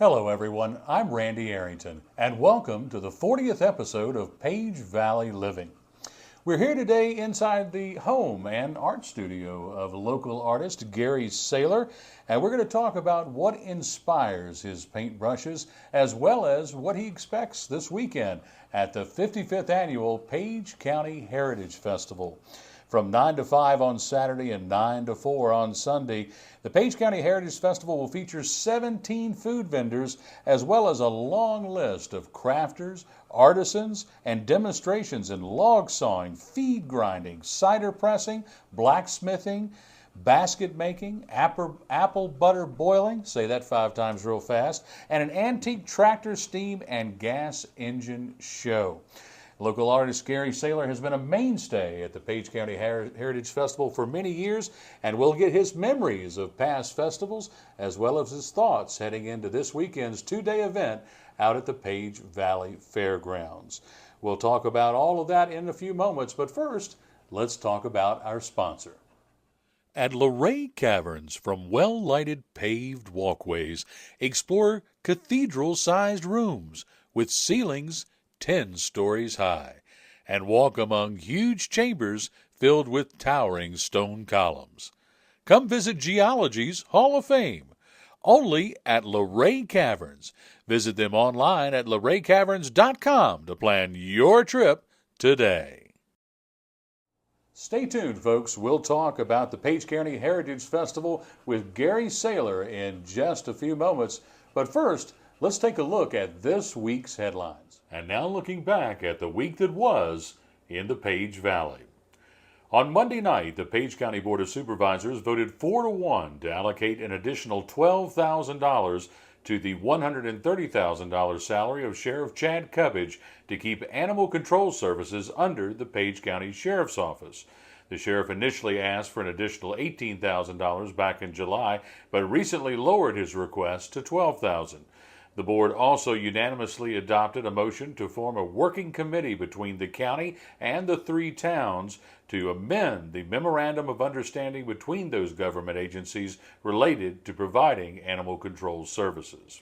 Hello everyone, I'm Randy Arrington, and welcome to the 40th episode of Page Valley Living. We're here today inside the home and art studio of local artist Gary Saylor, and we're going to talk about what inspires his paintbrushes as well as what he expects this weekend at the 55th annual Page County Heritage Festival. From 9 to 5 on Saturday and 9 to 4 on Sunday, the Page County Heritage Festival will feature 17 food vendors as well as a long list of crafters, artisans, and demonstrations in log sawing, feed grinding, cider pressing, blacksmithing, basket making, apple butter boiling, say that 5 times real fast, and an antique tractor, steam, and gas engine show. Local artist Gary Saylor has been a mainstay at the Page County Heritage Festival for many years, and we'll get his memories of past festivals as well as his thoughts heading into this weekend's 2-day event out at the Page Valley Fairgrounds. We'll talk about all of that in a few moments, but first, let's talk about our sponsor. At Luray Caverns, from well-lighted paved walkways, explore cathedral-sized rooms with ceilings 10 stories high, and walk among huge chambers filled with towering stone columns. Come visit Geology's Hall of Fame, only at Luray Caverns. Visit them online at luraycaverns.com to plan your trip today. Stay tuned, folks. We'll talk about the Page County Heritage Festival with Gary Saylor in just a few moments. But first, let's take a look at this week's headlines. And now looking back at the week that was in the Page Valley. On Monday night, the Page County Board of Supervisors voted 4-1 to allocate an additional $12,000 to the $130,000 salary of Sheriff Chad Cubbage to keep animal control services under the Page County Sheriff's Office. The sheriff initially asked for an additional $18,000 back in July, but recently lowered his request to $12,000. The board also unanimously adopted a motion to form a working committee between the county and the 3 towns to amend the memorandum of understanding between those government agencies related to providing animal control services.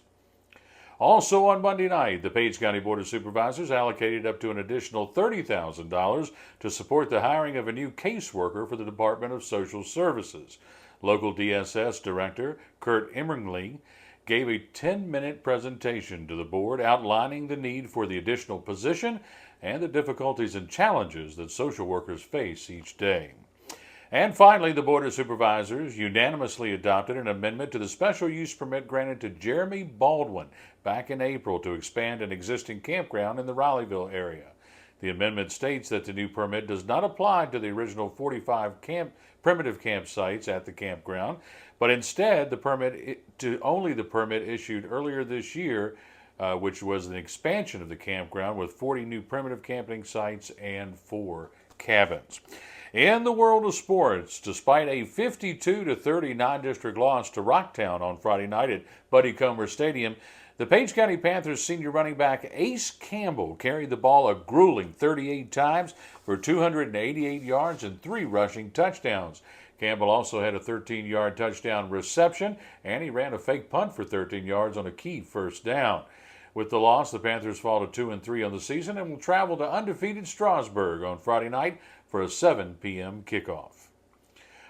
Also on Monday night, the Page County Board of Supervisors allocated up to an additional $30,000 to support the hiring of a new caseworker for the Department of Social Services. Local DSS Director Kurt Emmerling gave a 10-minute presentation to the board outlining the need for the additional position and the difficulties and challenges that social workers face each day. And finally, the Board of Supervisors unanimously adopted an amendment to the special use permit granted to Jeremy Baldwin back in April to expand an existing campground in the Rileyville area. The amendment states that the new permit does not apply to the original 45 primitive campsites at the campground, but instead the permit issued earlier this year, which was an expansion of the campground with 40 new primitive camping sites and 4 cabins. In the world of sports, despite a 52-30 9-district loss to Rocktown on Friday night at Buddy Comer Stadium, the Page County Panthers senior running back Ace Campbell carried the ball a grueling 38 times for 288 yards and 3 rushing touchdowns. Campbell also had a 13-yard touchdown reception, and he ran a fake punt for 13 yards on a key first down. With the loss, the Panthers fall to 2-3 on the season and will travel to undefeated Strasburg on Friday night for a 7 p.m. kickoff.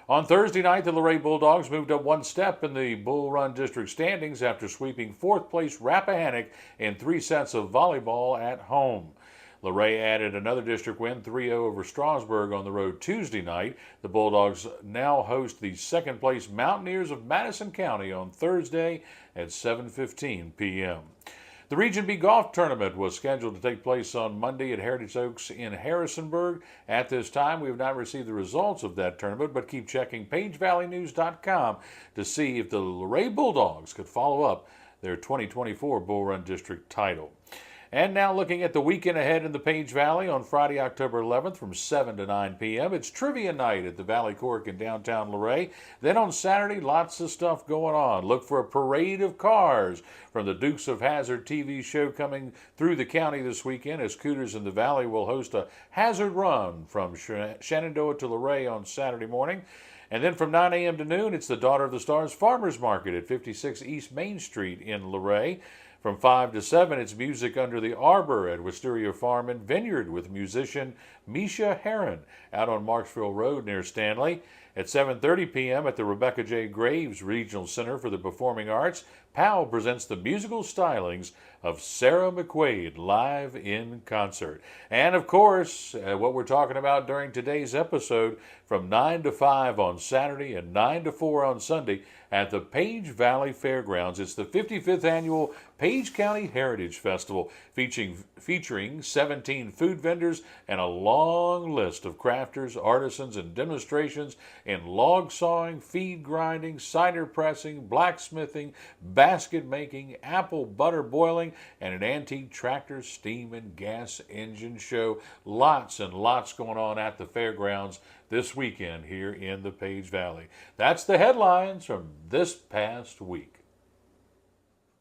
On Thursday night, the Luray Bulldogs moved up 1 step in the Bull Run District standings after sweeping 4th-place Rappahannock in 3 sets of volleyball at home. Luray added another district win, 3-0 over Strasburg on the road Tuesday night. The Bulldogs now host the 2nd-place Mountaineers of Madison County on Thursday at 7:15 p.m. The Region B Golf Tournament was scheduled to take place on Monday at Heritage Oaks in Harrisonburg. At this time, we have not received the results of that tournament, but keep checking PageValleyNews.com to see if the Luray Bulldogs could follow up their 2024 Bull Run District title. And now looking at the weekend ahead in the Page Valley on Friday, October 11th from 7 to 9 p.m. It's trivia night at the Valley Cork in downtown Luray. Then on Saturday, lots of stuff going on. Look for a parade of cars from the Dukes of Hazzard TV show coming through the county this weekend, as Cooters in the Valley will host a hazard run from Shenandoah to Luray on Saturday morning. And then from 9 a.m. to noon, it's the Daughter of the Stars Farmers Market at 56 East Main Street in Luray. From 5 to 7, it's Music Under the Arbor at Wisteria Farm and Vineyard with musician Misha Heron out on Marksville Road near Stanley. At 7:30 p.m. at the Rebecca J. Graves Regional Center for the Performing Arts, POW presents the musical stylings of Sarah McQuaid live in concert. And of course, what we're talking about during today's episode, from 9 to 5 on Saturday and 9 to 4 on Sunday at the Page Valley Fairgrounds. It's the 55th annual Page County Heritage Festival, featuring 17 food vendors and a long list of crafters, artisans, and demonstrations in log sawing, feed grinding, cider pressing, blacksmithing, basket making, apple butter boiling, and an antique tractor, steam, and gas engine show. Lots and lots going on at the fairgrounds this weekend here in the Page Valley. That's the headlines from this past week.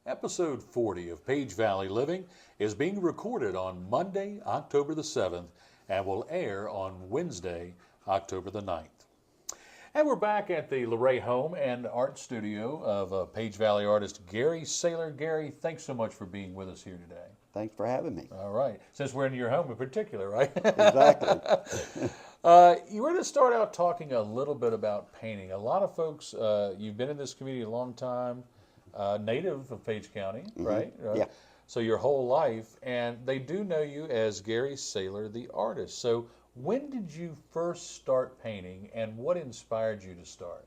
Episode 40 of Page Valley Living is being recorded on Monday, October the 7th, and will air on Wednesday, October the 9th. And we're back at the Luray Home and Art Studio of Page Valley artist Gary Saylor. Gary, thanks so much for being with us here today. Thanks for having me. All right. Since we're in your home in particular, right? Exactly. You were to start out talking a little bit about painting. A lot of folks, you've been in this community a long time, native of Page County, right? Yeah. So your whole life, and they do know you as Gary Saylor, the artist. So when did you first start painting, and what inspired you to start?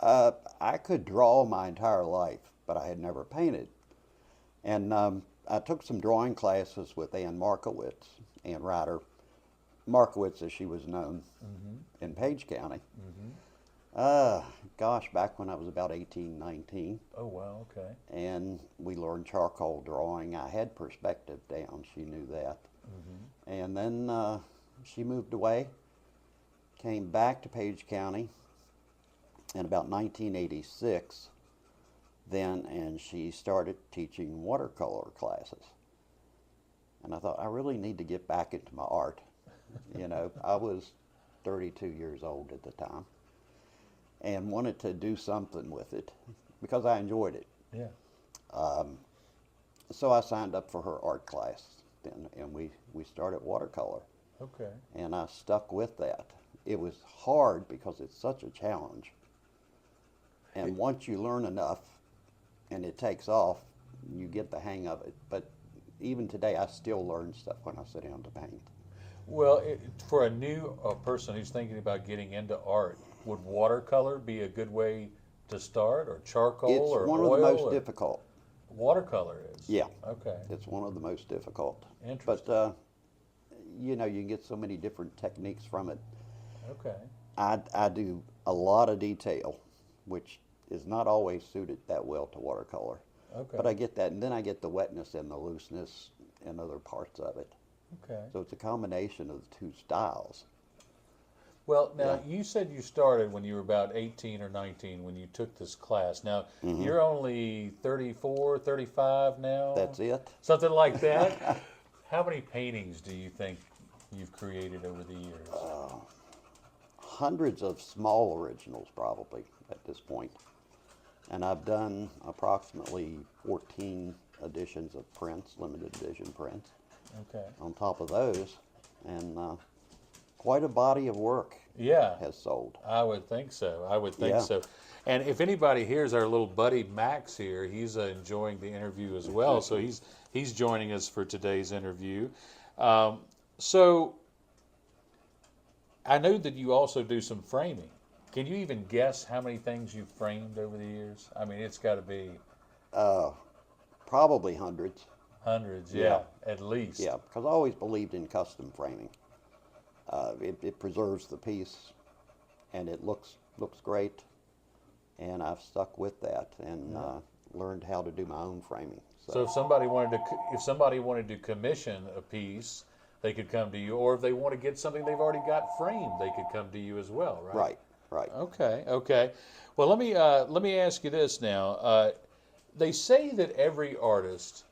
I could draw my entire life, but I had never painted. And I took some drawing classes with Ann Markowitz, Ann Ryder, Markowitz as she was known in Page County. Gosh, back when I was about 18, 19. Oh, wow, okay. And we learned charcoal drawing. I had perspective down, she knew that. And then she moved away, came back to Page County in about 1986 then, and she started teaching watercolor classes. And I thought, I really need to get back into my art. You know, I was 32 years old at the time and wanted to do something with it because I enjoyed it. Yeah. So I signed up for her art class then, and we started watercolor. Okay. And I stuck with that. It was hard because it's such a challenge. And once you learn enough and it takes off, you get the hang of it. But even today, I still learn stuff when I sit down to paint. Well, for a new person who's thinking about getting into art, would watercolor be a good way to start, or charcoal, or oil? It's one of the most difficult. Watercolor is? Yeah. Okay. It's one of the most difficult. Interesting. But, you know, you can get so many different techniques from it. Okay. I do a lot of detail, which is not always suited that well to watercolor. Okay. But I get that, and then I get the wetness and the looseness in other parts of it. Okay. So it's a combination of the two styles. Well, now, you said you started when you were about 18 or 19 when you took this class. Now, you're only 34, 35 now? That's it. Something like that? How many paintings do you think you've created over the years? Hundreds of small originals probably at this point. And I've done approximately 14 editions of prints, limited edition prints. Okay. On top of those, and quite a body of work has sold. I would think so. I would think Yeah. so. And if anybody hears our little buddy Max here, he's enjoying the interview as well. So he's joining us for today's interview. So I know that you also do some framing. Can you even guess how many things you've framed over the years? I mean, it's got to be Probably hundreds. hundreds, yeah, at least. Yeah, because I always believed in custom framing. It preserves the piece, and it looks great, and I've stuck with that and learned how to do my own framing. So if somebody wanted to commission a piece, they could come to you, or if they want to get something they've already got framed, they could come to you as well, right? Right. Okay. Well, let me ask you this now. They say that every artist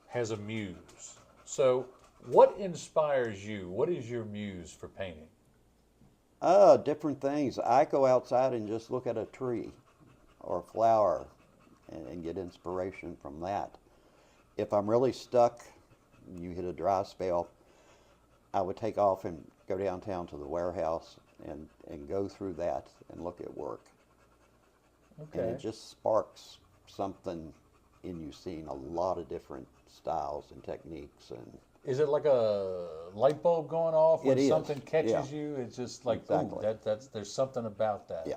has a muse. So what inspires you? What is your muse for painting? Different things. I go outside and just look at a tree or a flower and get inspiration from that. If I'm really stuck, you hit a dry spell, I would take off and go downtown to the warehouse and go through that and look at work. Okay. And it just sparks something in you, seeing a lot of different styles and techniques. And Is it like a light bulb going off when It is, something catches yeah. you? It's just like, Exactly. ooh, that's there's something about that. Yeah.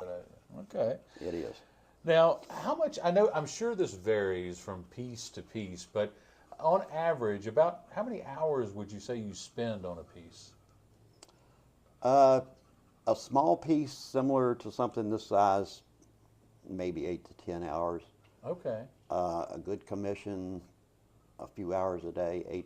Okay. it is. Now, how much, I'm sure this varies from piece to piece, but on average, about how many hours would you say you spend on a piece? A small piece similar to something this size, maybe 8 to 10 hours. Okay. A good commission, a few hours a day,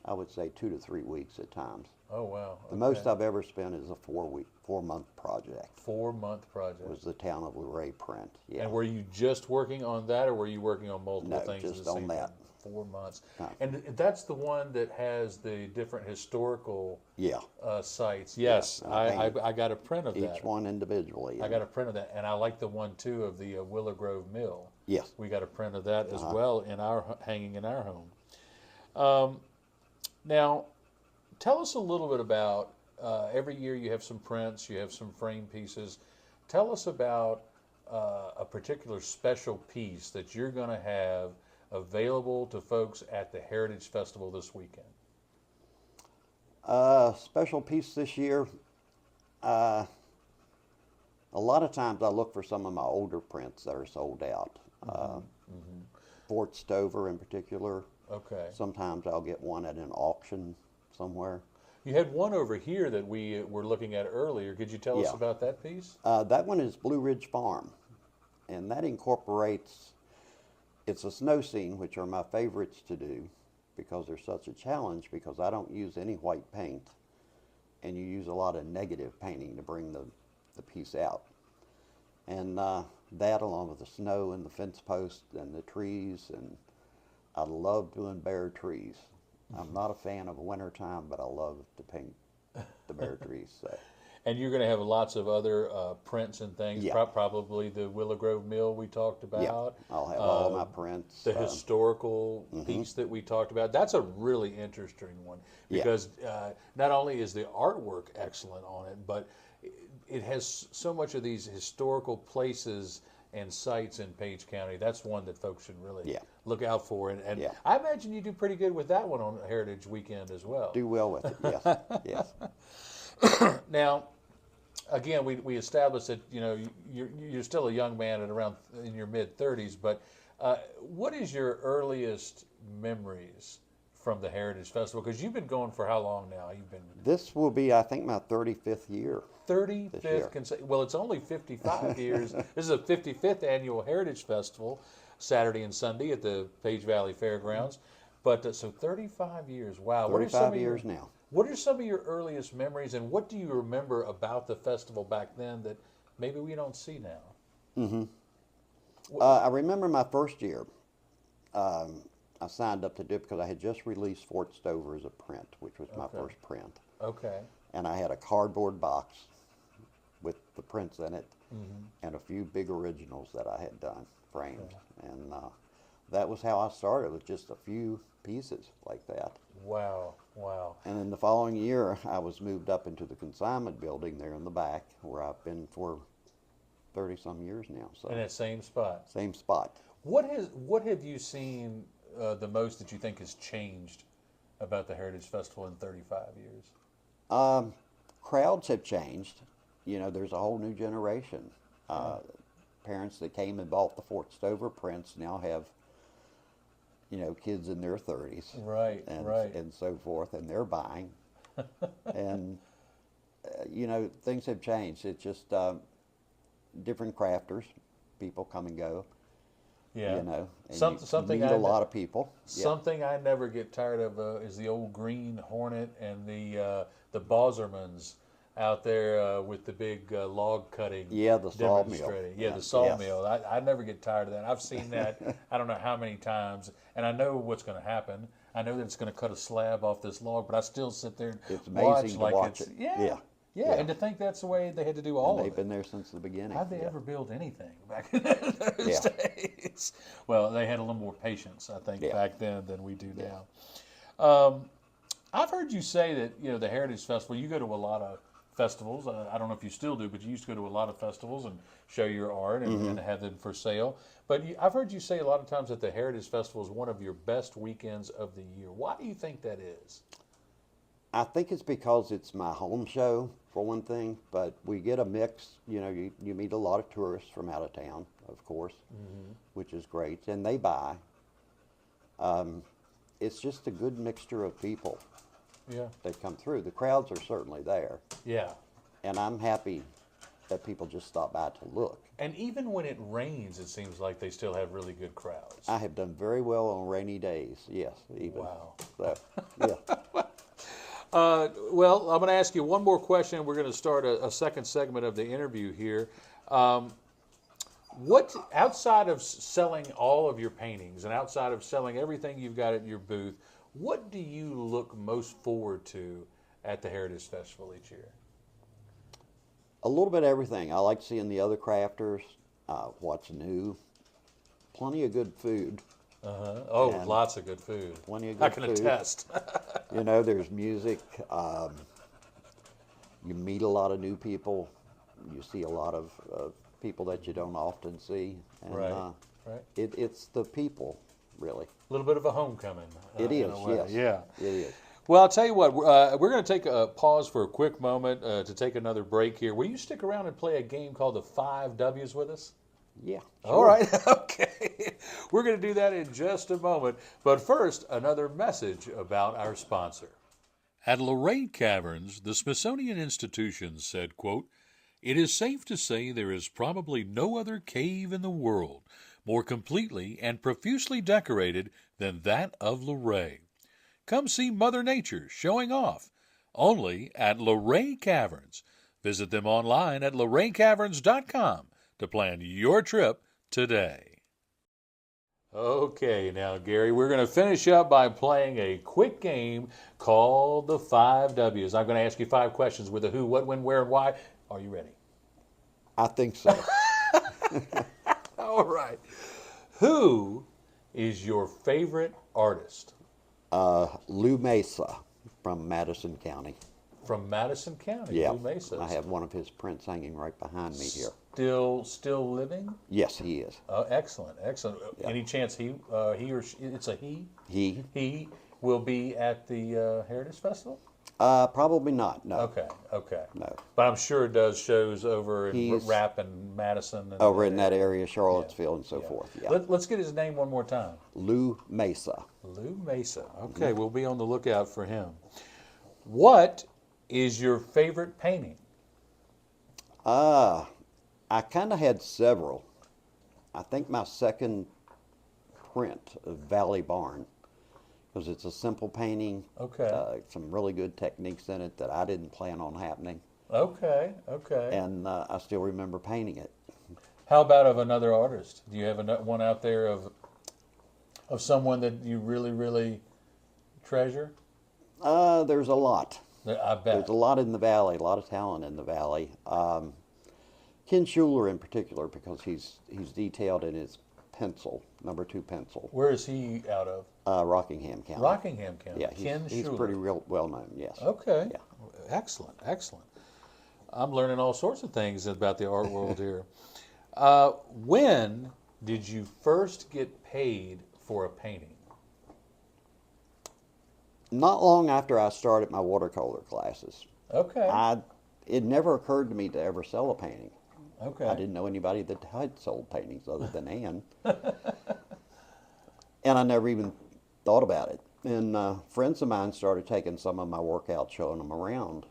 I would say 2 to 3 weeks at times. Oh, wow. The most I've ever spent is a 4-month project. 4-month project. It was the town of Luray print. Yeah. And were you just working on that, or were you working on multiple No, things just at the on same that. time? 4 months. Huh. And that's the one that has the different historical Yeah. sites. Yes, and I I got a print of that. Each one individually. I got a print of that, and I like the one too of the Willow Grove Mill. Yes. We got a print of that as well in our hanging in our home. Now, tell us a little bit about every year you have some prints, you have some frame pieces. Tell us about a particular special piece that you're going to have available to folks at the Heritage Festival this weekend. Special piece this year. A lot of times I look for some of my older prints that are sold out. Fort Stover in particular. Okay. Sometimes I'll get one at an auction somewhere. You had one over here that we were looking at earlier. Could you tell us Yeah. about that piece? That one is Blue Ridge Farm, and that incorporates, it's a snow scene, which are my favorites to do because they're such a challenge, because I don't use any white paint, and you use a lot of negative painting to bring the piece out. And that, along with the snow and the fence posts and the trees, and I love doing bare trees. I'm not a fan of wintertime, but I love to paint the bare trees. So. And you're going to have lots of other prints and things. Yeah. Probably the Willow Grove Mill we talked about. Yeah, I'll have all of my prints. The historical piece that we talked about. That's a really interesting one because not only is the artwork excellent on it, but it has so much of these historical places and sites in Page County. That's one that folks should really look out for. And I imagine you do pretty good with that one on Heritage Weekend as well. Do well with it, yes, yes. Now, again, we established that you're still a young man at around in your mid-30s, but what is your earliest memories from the Heritage Festival? Because you've been going for how long now? You've been This will be, I think, my 35th year. 35th. Well, it's only 55 years. This is a 55th annual Heritage Festival, Saturday and Sunday at the Page Valley Fairgrounds. But so 35 years. Wow. 35 years now. What are some of your earliest memories, and what do you remember about the festival back then that maybe we don't see now? I remember my first year. I signed up to do it because I had just released Fort Stover as a print, which was my first print. Okay. And I had a cardboard box with the prints in it and a few big originals that I had done, framed. And that was how I started, with just a few pieces like that. Wow, wow. And then the following year, I was moved up into the consignment building there in the back, where I've been for 30-some years now. So In that same spot. same spot. What have you seen the most that you think has changed about the Heritage Festival in 35 years? Crowds have changed. You know, there's a whole new generation. Parents that came and bought the Fort Stover prints now have, kids in their 30s. Right, right. And so forth, and they're buying. And, things have changed. It's just different crafters. People come and go. Yeah. And Something you meet a lot of people. Something I never get tired of is the old Green Hornet and the Bossermans out there with the big log cutting. Yeah, the sawmill. demonstrating. Yeah, the sawmill. I never get tired of that. I've seen that I don't know how many times, and I know what's going to happen. I know that it's going to cut a slab off this log, but I still sit there and It's watch amazing to like watch it's it. yeah. Yeah. And to think that's the way they had to do all And of they've it. been there since the beginning. How'd they Yeah. ever build anything back in those days? Well, they had a little more patience, I think, back then than we do now. I've heard you say that, you know, the Heritage Festival, you go to a lot of festivals. I don't know if you still do, but you used to go to a lot of festivals and show your art and have them for sale. But I've heard you say a lot of times that the Heritage Festival is one of your best weekends of the year. Why do you think that is? I think it's because it's my home show, for one thing, but we get a mix. You know, you meet a lot of tourists from out of town, of course, which is great, and they buy. It's just a good mixture of people that come through. The crowds are certainly there. Yeah. And I'm happy that people just stop by to look. And even when it rains, it seems like they still have really good crowds. I have done very well on rainy days, yes, even. Wow. So, yeah. Well, I'm going to ask you one more question. We're going to start a second segment of the interview here. What, outside of selling all of your paintings and outside of selling everything you've got at your booth, what do you look most forward to at the Heritage Festival each year? A little bit of everything. I like seeing the other crafters, what's new, plenty of good food. Oh, And lots of good food. Plenty of I good can food. attest. You know, there's music. You meet a lot of new people. You see a lot of people that you don't often see. And, Right. It's the people, really. A little bit of a homecoming. It in is, a way. yes. Yeah. It is. Well, I'll tell you what, we're going to take a pause for a quick moment to take another break here. Will you stick around and play a game called the 5 W's with us? Yeah. All sure. right, okay. We're going to do that in just a moment. But first, another message about our sponsor. At Luray Caverns, the Smithsonian Institution said, quote, "It is safe to say there is probably no other cave in the world more completely and profusely decorated than that of Luray. Come see Mother Nature showing off, only at Luray Caverns. Visit them online at luraycaverns.com to plan your trip today." Okay, now, Gary, we're going to finish up by playing a quick game called the 5 W's. I'm going to ask you 5 questions with a who, what, when, where, and why. Are you ready? I think so. All right. Who is your favorite artist? Lou Mesa from Madison County. From Madison County, Yeah. Lou Mesa. I have one of his prints hanging right behind me here. Still living? Yes, he is. Oh, excellent, excellent. Yeah. Any chance he or she, it's a he? He will be at the Heritage Festival? Probably not, no. Okay. No. But I'm sure it does shows over in He's Rapp and Madison. And over in that area, Charlottesville and so forth, yeah. Let's get his name one more time. Lou Mesa. Lou Mesa. Okay, we'll be on the lookout for him. What is your favorite painting? I kind of had several. I think my second print of Valley Barn, because it's a simple painting. Okay. Some really good techniques in it that I didn't plan on happening. Okay. And I still remember painting it. How about of another artist? Do you have one out there of someone that you really, really treasure? There's a lot. I bet. There's a lot in the Valley, a lot of talent in the Valley. Ken Schuler in particular, because he's detailed in his pencil, number 2 pencil. Where is he out of? Rockingham County. Rockingham County. Yeah, Ken he's Schuler. pretty well known, yes. Okay. Yeah. Excellent. I'm learning all sorts of things about the art world here. When did you first get paid for a painting? Not long after I started my watercolor classes. Okay. It never occurred to me to ever sell a painting. Okay. I didn't know anybody that had sold paintings other than Ann. And I never even thought about it. And friends of mine started taking some of my work out, showing them around,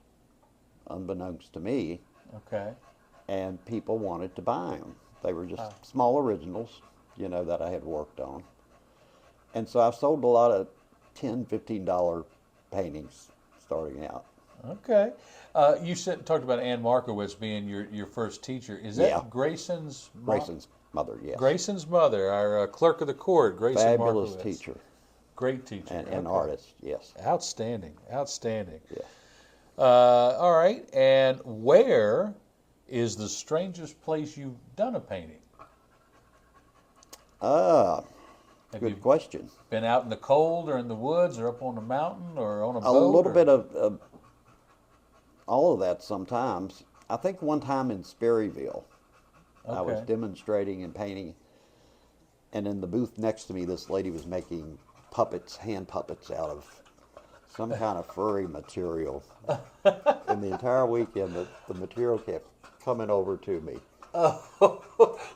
unbeknownst to me. Okay. And people wanted to buy them. They were just small originals, that I had worked on. And so I sold a lot of $10, $15 paintings starting out. Okay. You talked about Ann Markowitz being your first teacher. Is that Grayson's mom? Grayson's mother, yes. Grayson's mother, our clerk of the court, Grayson Fabulous Markowitz. teacher. Great teacher. and Okay. artist. Yes. Outstanding, outstanding. Yeah. All right, and where is the strangest place you've done a painting? Have Good you question. been out in the cold or in the woods or up on a mountain or on a A boat? little or- bit of all of that sometimes. I think one time in Sperryville, I was Okay. demonstrating and painting, and in the booth next to me, this lady was making puppets, hand puppets out of some kind of furry material. And the entire weekend, the material kept coming over to me.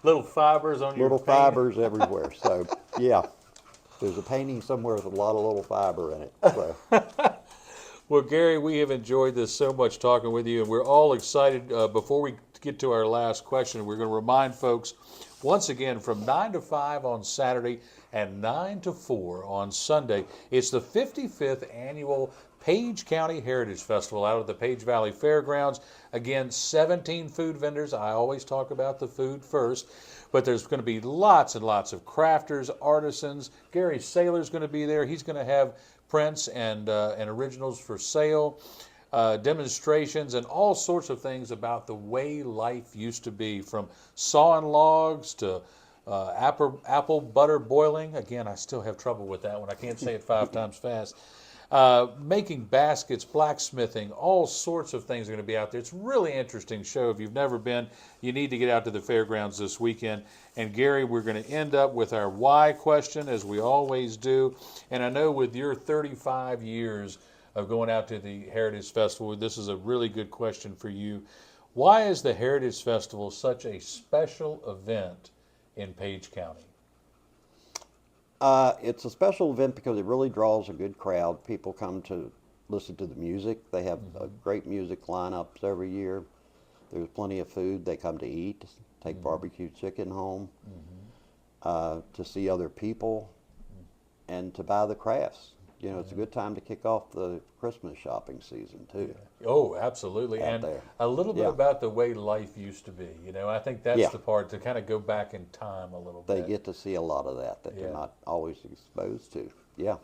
Little fibers on your Little painting. fibers everywhere. So, yeah, there's a painting somewhere with a lot of little fiber in it. So, Well, Gary, we have enjoyed this so much talking with you, and we're all excited. Before we get to our last question, we're going to remind folks once again from 9 to 5 on Saturday and 9 to 4 on Sunday. It's the 55th annual Page County Heritage Festival out at the Page Valley Fairgrounds. Again, 17 food vendors. I always talk about the food first, but there's going to be lots and lots of crafters, artisans. Gary Saylor's going to be there. He's going to have prints and originals for sale, demonstrations, and all sorts of things about the way life used to be, from sawing logs to apple butter boiling. Again, I still have trouble with that one. I can't say it 5 times fast. Making baskets, blacksmithing, all sorts of things are going to be out there. It's a really interesting show. If you've never been, you need to get out to the fairgrounds this weekend. And Gary, we're going to end up with our why question, as we always do. And I know with your 35 years of going out to the Heritage Festival, this is a really good question for you. Why is the Heritage Festival such a special event in Page County? it's a special event because it really draws a good crowd. People come to listen to the music. They have great music lineups every year. There's plenty of food. They come to eat, take barbecue chicken home, to see other people, and to buy the crafts. You know, it's a good time to kick off the Christmas shopping season too. Oh, absolutely. Out And there. a little bit Yeah. about the way life used to be. You know, I think that's Yeah. the part to kind of go back in time a little They bit. get to see a lot of that Yeah. they're not always exposed to. Yeah.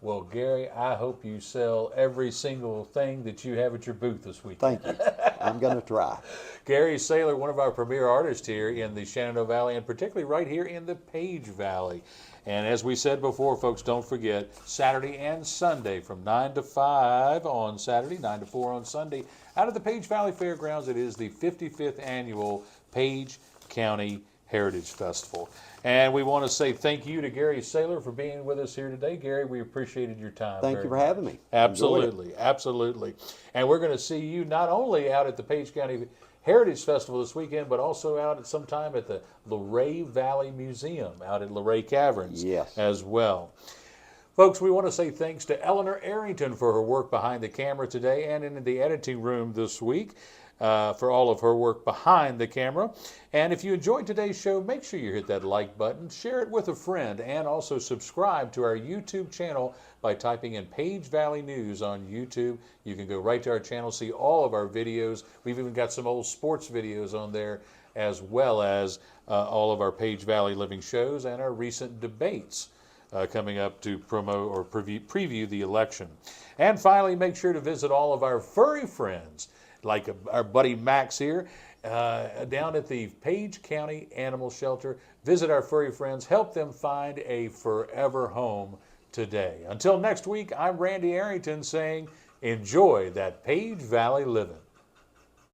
Well, Gary, I hope you sell every single thing that you have at your booth this weekend. Thank you. I'm going to try. Gary Saylor, one of our premier artists here in the Shenandoah Valley, and particularly right here in the Page Valley. And as we said before, folks, don't forget, Saturday and Sunday from 9 to 5 on Saturday, 9 to 4 on Sunday, out of the Page Valley Fairgrounds. It is the 55th annual Page County Heritage Festival. And we want to say thank you to Gary Saylor for being with us here today. Gary, we appreciated your time. Thank very you for much. having me. Enjoyed it. Absolutely, absolutely. And we're going to see you not only out at the Page County Heritage Festival this weekend, but also out at some time at the Luray Valley Museum out at Luray Caverns Yes. as well. Folks, we want to say thanks to Eleanor Arrington for her work behind the camera today and in the editing room this week. For all of her work behind the camera. And if you enjoyed today's show, make sure you hit that like button, share it with a friend, and also subscribe to our YouTube channel by typing in Page Valley News on YouTube. You can go right to our channel, see all of our videos. We've even got some old sports videos on there, as well as all of our Page Valley Living shows and our recent debates coming up to promote or preview the election. And finally, make sure to visit all of our furry friends, like our buddy Max here, down at the Page County Animal Shelter. Visit our furry friends, help them find a forever home today. Until next week, I'm Randy Arrington saying, enjoy that Page Valley living.